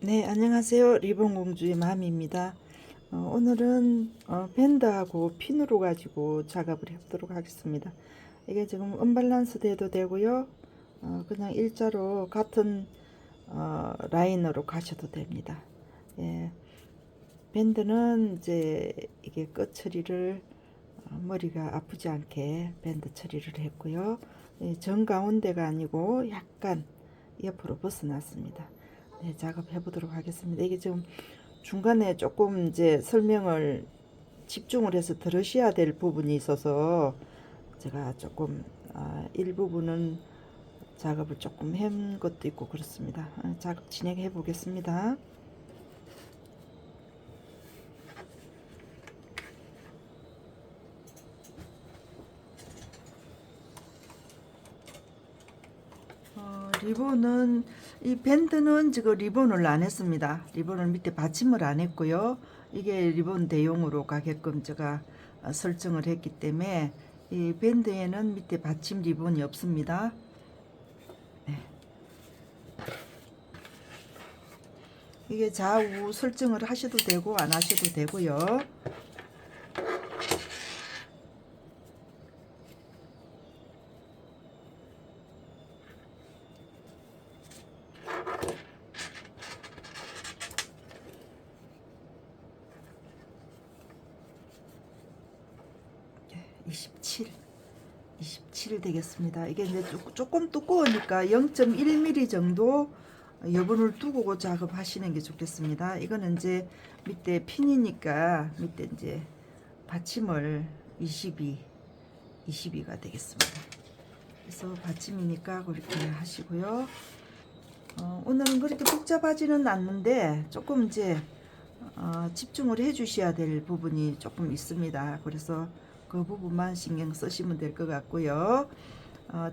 네, 안녕하세요. 리본공주의 맘입니다. 오늘은 밴드하고 핀으로 가지고 작업을 해보도록 하겠습니다. 이게 지금 언밸런스 돼도 되고요. 그냥 일자로 같은 라인으로 가셔도 됩니다. 예, 밴드는 이제 이게 끝 처리를 머리가 아프지 않게 밴드 처리를 했고요. 예, 정 가운데가 아니고 약간 옆으로 벗어났습니다. 네, 작업해 보도록 하겠습니다. 이게 지금 중간에 조금 이제 설명을 집중을 해서 들으셔야 될 부분이 있어서 제가 조금 일부분은 작업을 조금 한 것도 있고 그렇습니다. 작업 진행해 보겠습니다. 리본은 이 밴드는 지금 리본을 안 했습니다. 리본을 밑에 받침을 안 했고요. 이게 리본 대용으로 가게끔 제가 설정을 했기 때문에 이 밴드에는 밑에 받침 리본이 없습니다. 네. 이게 좌우 설정을 하셔도 되고 안 하셔도 되고요. 27 되겠습니다. 이게 이제 조금 두꺼우니까 0.1mm 정도 여분을 두고 작업하시는 게 좋겠습니다. 이거는 이제 밑에 핀이니까 밑에 이제 받침을 22가 되겠습니다. 그래서 받침이니까 그렇게 하시고요. 오늘은 그렇게 복잡하지는 않는데 조금 이제 집중을 해 주셔야 될 부분이 조금 있습니다. 그래서 그 부분만 신경 쓰시면 될 것 같고요.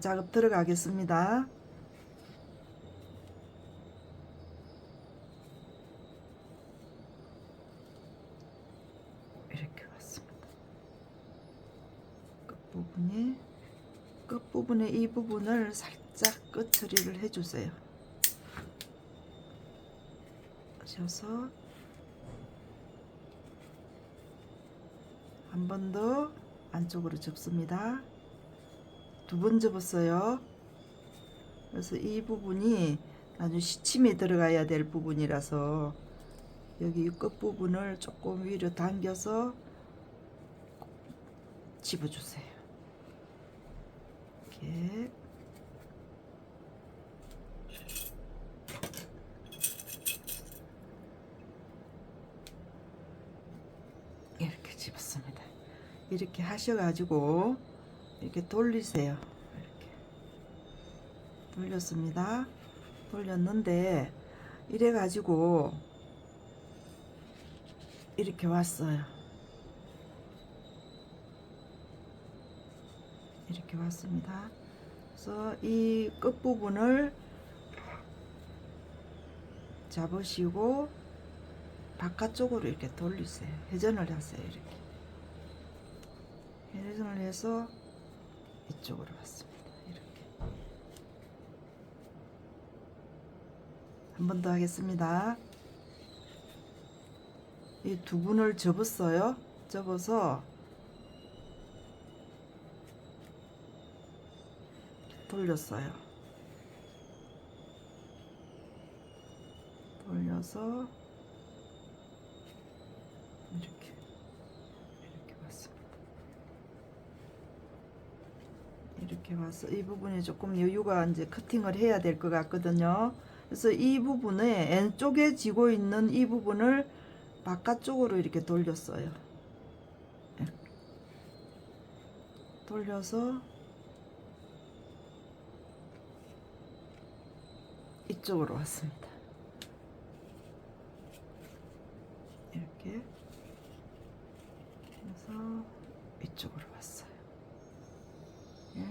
작업 들어가겠습니다. 이렇게 왔습니다. 끝부분에 이 부분을 살짝 끝 처리를 해주세요. 하셔서 한 번 더 안쪽으로 접습니다. 두 번 접었어요. 그래서 이 부분이 아주 시침이 들어가야 될 부분이라서 여기 끝부분을 조금 위로 당겨서 집어주세요. 이렇게 이렇게 집었습니다. 이렇게 하셔가지고 이렇게 돌리세요. 이렇게 돌렸습니다. 돌렸는데 이래가지고 이렇게 왔어요. 이렇게 왔습니다. 그래서 이 끝부분을 잡으시고 바깥쪽으로 이렇게 돌리세요. 회전을 하세요. 이렇게 회전을 해서 이쪽으로 왔습니다. 이렇게 한 번 더 하겠습니다. 이 두 분을 접었어요. 접어서 돌렸어요. 돌려서 이렇게 왔습니다. 이렇게 와서 이 부분이 조금 여유가 이제 커팅을 해야 될 것 같거든요. 그래서 이 부분에 왼쪽에 지고 있는 이 부분을 바깥쪽으로 이렇게 돌렸어요. 돌려서 이쪽으로 왔습니다. 이렇게 해서 이쪽으로 왔어요. 예.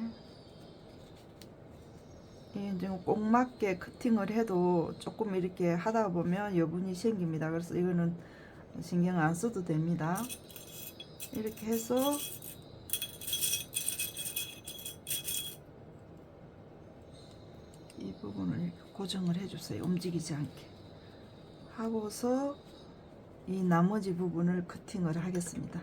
이제 꼭 맞게 커팅을 해도 조금 이렇게 하다 보면 여분이 생깁니다. 그래서 이거는 신경 안 써도 됩니다. 이렇게 해서 이 부분을 이렇게 고정을 해주세요. 움직이지 않게. 하고서 이 나머지 부분을 커팅을 하겠습니다.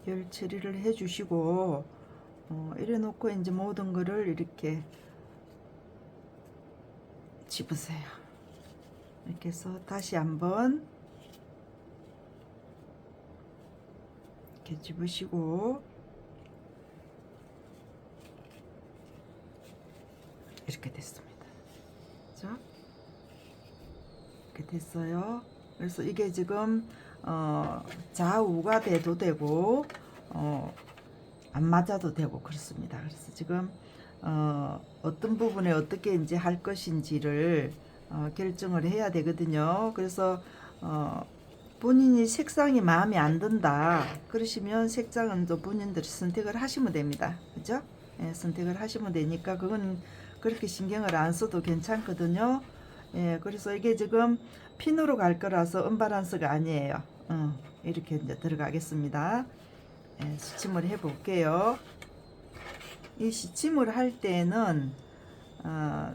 열 처리를 해 주시고 이래 놓고 이제 모든 거를 이렇게 집으세요. 이렇게 해서 다시 한번 이렇게 집으시고 이렇게 됐습니다. 자, 이렇게 됐어요. 그래서 이게 지금 좌우가 돼도 되고 안 맞아도 되고 그렇습니다. 그래서 지금 어떤 부분에 어떻게 이제 할 것인지를 결정을 해야 되거든요. 그래서 본인이 색상이 마음에 안 든다 그러시면 색상은 또 본인들이 선택을 하시면 됩니다. 그죠? 예, 선택을 하시면 되니까 그건 그렇게 신경을 안 써도 괜찮거든요. 예, 그래서 이게 지금 핀으로 갈 거라서 언밸런스가 아니에요. 이렇게 이제 들어가겠습니다. 예, 시침을 해 볼게요. 이 시침을 할 때는 할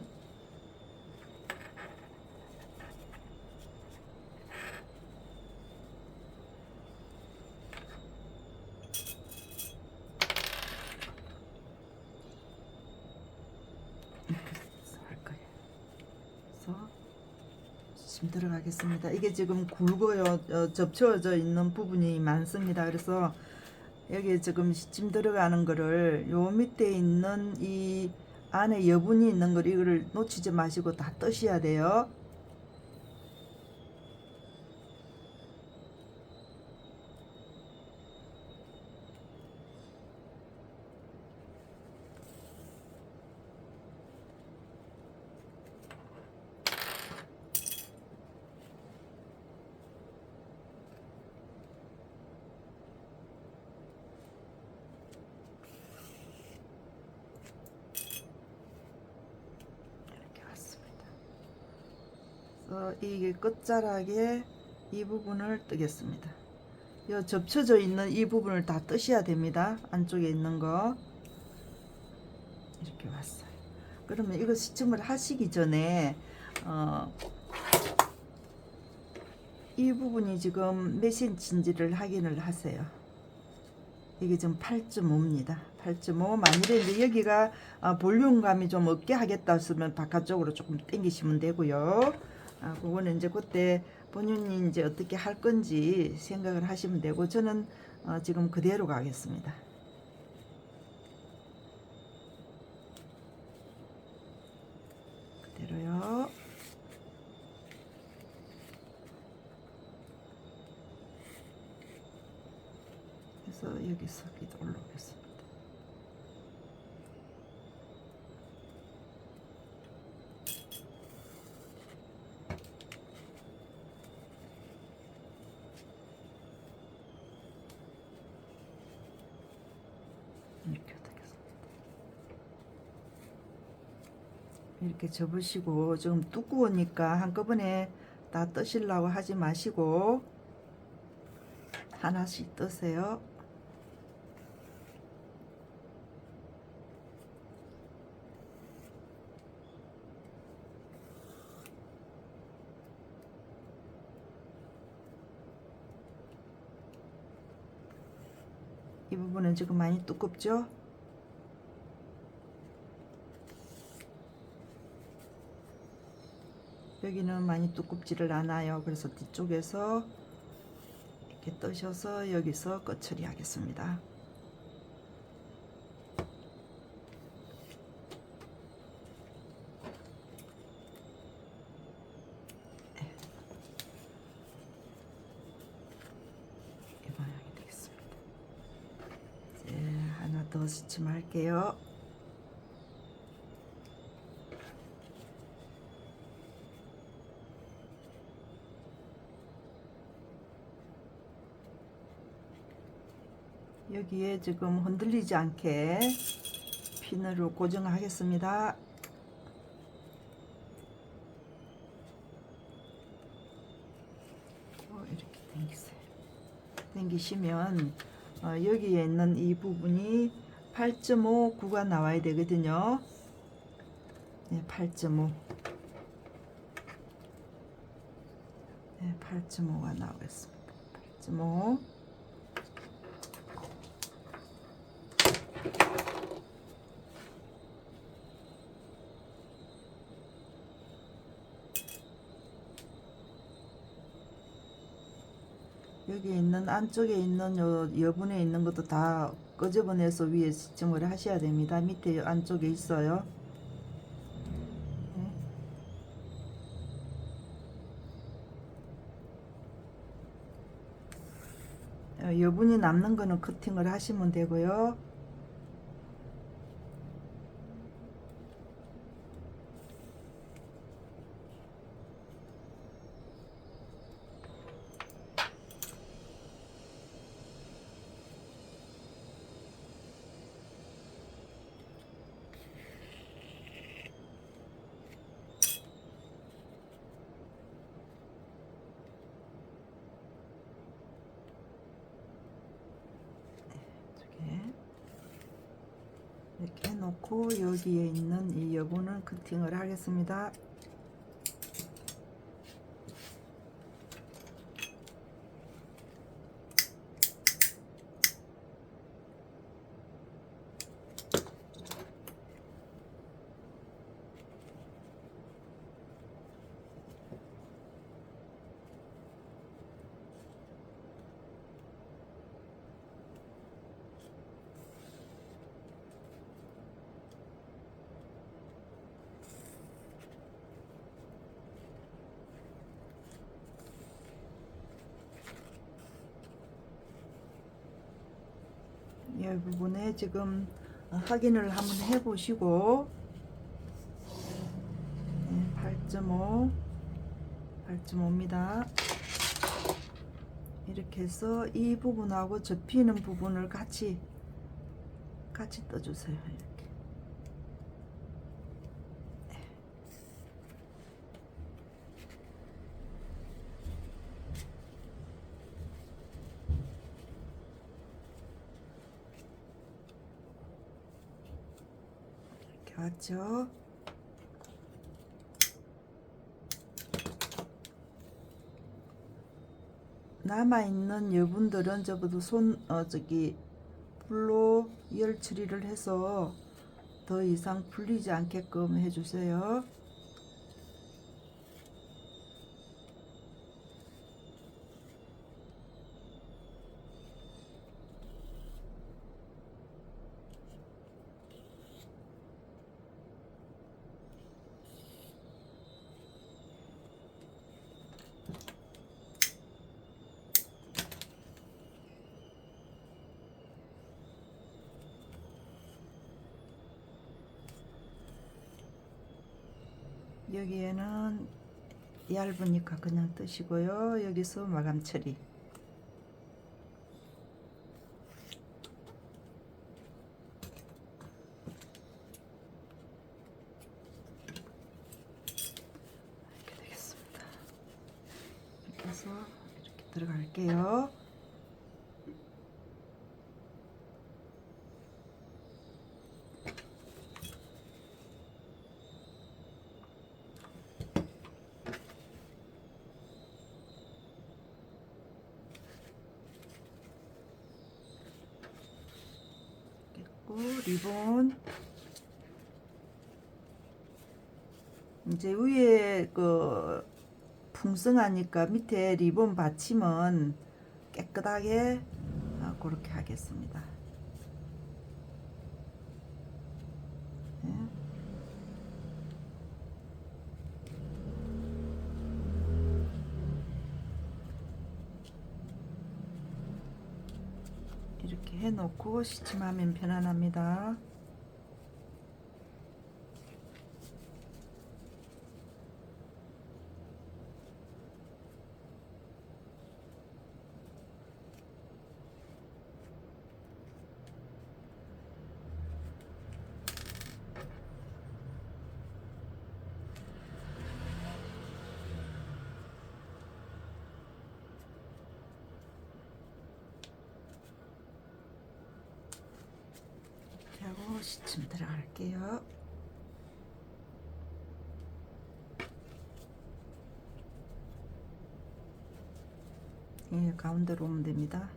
거예요. 그래서 시침 들어가겠습니다. 이게 지금 굵어요. 접혀져 있는 부분이 많습니다. 그래서 여기 지금 시침 들어가는 거를 요 밑에 있는 이 안에 여분이 있는 걸 이거를 놓치지 마시고 다 떠셔야 돼요. 이렇게 왔습니다. 그래서 이게 끝자락에 이 부분을 뜨겠습니다. 이 접혀져 있는 이 부분을 다 뜨셔야 됩니다. 안쪽에 있는 거 이렇게 왔어요. 그러면 이거 시침을 하시기 전에 이 부분이 지금 몇 cm인지를 확인을 하세요. 이게 지금 8.5입니다. 8.5. 만일에 이제 여기가 볼륨감이 좀 없게 하겠다 했으면 바깥쪽으로 조금 당기시면 되고요. 그거는 이제 그때 본인이 이제 어떻게 할 건지 생각을 하시면 되고, 저는 지금 그대로 가겠습니다. 그대로요. 그래서 여기서 올라오겠습니다. 이렇게 되겠습니다. 이렇게 접으시고, 지금 두꺼우니까 한꺼번에 다 뜨시려고 하지 마시고 하나씩 뜨세요. 이 부분은 지금 많이 두껍죠? 여기는 많이 두껍지를 않아요. 그래서 뒤쪽에서 이렇게 떠셔서 여기서 끝 처리하겠습니다. 이 모양이 되겠습니다. 이제 하나 더 시침할게요. 여기에 지금 흔들리지 않게 핀으로 고정하겠습니다. 이렇게 당기세요. 당기시면 여기에 있는 이 부분이 8.5구가 나와야 되거든요. 네, 8.5. 네, 8.5가 나오겠습니다. 8.5. 여기 있는 안쪽에 있는 여분에 있는 것도 다 끄집어내서 위에 시침을 하셔야 됩니다. 밑에 안쪽에 있어요. 여분이 남는 거는 커팅을 하시면 되고요. 이렇게 해놓고 여기에 있는 이 여분은 커팅을 하겠습니다. 이 부분에 지금 확인을 한번 해 보시고 8.5 8.5입니다. 이렇게 해서 이 부분하고 접히는 부분을 같이 떠주세요. 이렇게 왔죠. 남아있는 여분들은 저보다 불로 열 처리를 해서 더 이상 풀리지 않게끔 해주세요. 여기에는 얇으니까 그냥 뜨시고요. 여기서 마감 처리. 이렇게 되겠습니다. 이렇게 해서 이렇게 들어갈게요. 리본 이제 위에 그 풍성하니까 밑에 리본 받침은 깨끗하게 그렇게 하겠습니다. 네. 이렇게 해놓고 시침하면 편안합니다. 시침 들어갈게요. 예, 가운데로 오면 됩니다.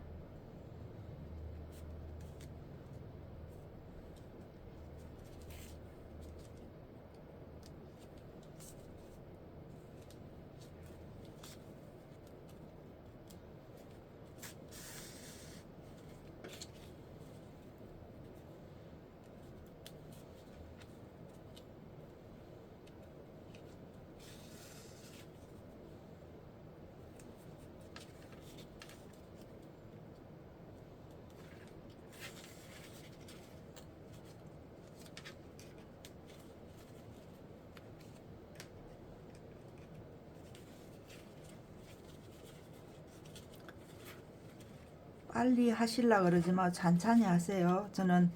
빨리 하시려 그러지만 찬찬히 하세요. 저는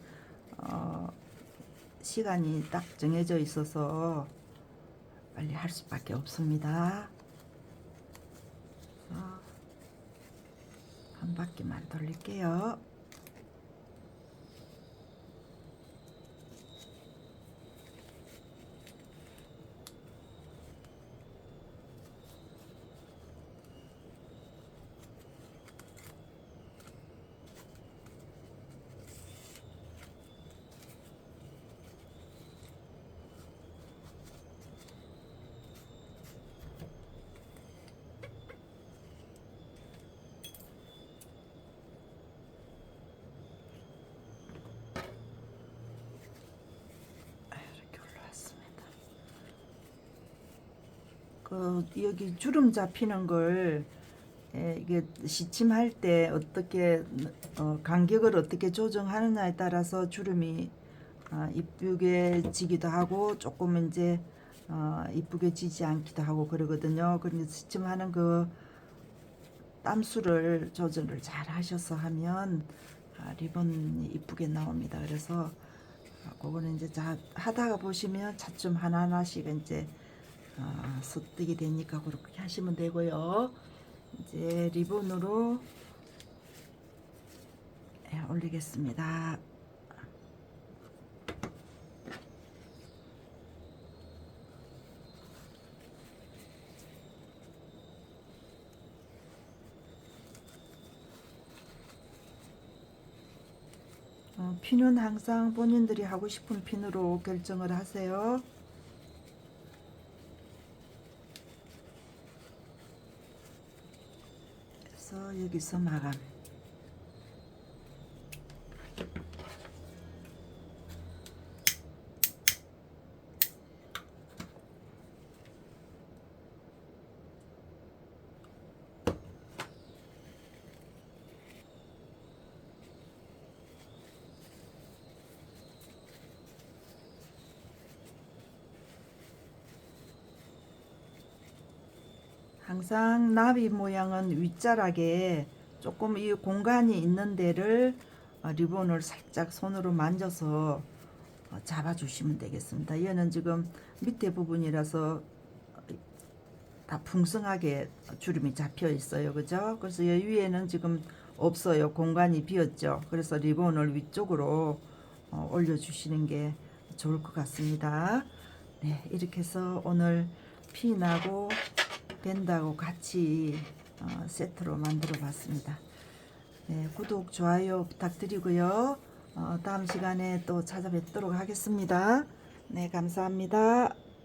시간이 딱 정해져 있어서 빨리 할 수밖에 없습니다. 한 바퀴만 돌릴게요. 이렇게 올라왔습니다. 여기 주름 잡히는 걸 이게 시침할 때 어떻게 간격을 어떻게 조정하느냐에 따라서 주름이 이쁘게 지기도 하고 조금 이제 이쁘게 지지 않기도 하고 그러거든요. 그러니까 시침하는 그 땀수를 조절을 잘 하셔서 하면 리본이 이쁘게 나옵니다. 그래서 그거는 이제 하다가 보시면 차츰 하나하나씩 이제 습득이 되니까 그렇게 하시면 되고요. 이제 리본으로 올리겠습니다. 핀은 항상 본인들이 하고 싶은 핀으로 결정을 하세요. 그래서 여기서 마감. 항상 나비 모양은 윗자락에 조금 이 공간이 있는 데를 리본을 살짝 손으로 만져서 잡아주시면 되겠습니다. 얘는 지금 밑에 부분이라서 다 풍성하게 주름이 잡혀 있어요. 그죠? 그래서 이 위에는 지금 없어요. 공간이 비었죠. 그래서 리본을 위쪽으로 올려주시는 게 좋을 것 같습니다. 네, 이렇게 해서 오늘 핀하고 밴드하고 같이 세트로 만들어 봤습니다. 네, 구독, 좋아요 부탁드리고요. 다음 시간에 또 찾아뵙도록 하겠습니다. 네, 감사합니다.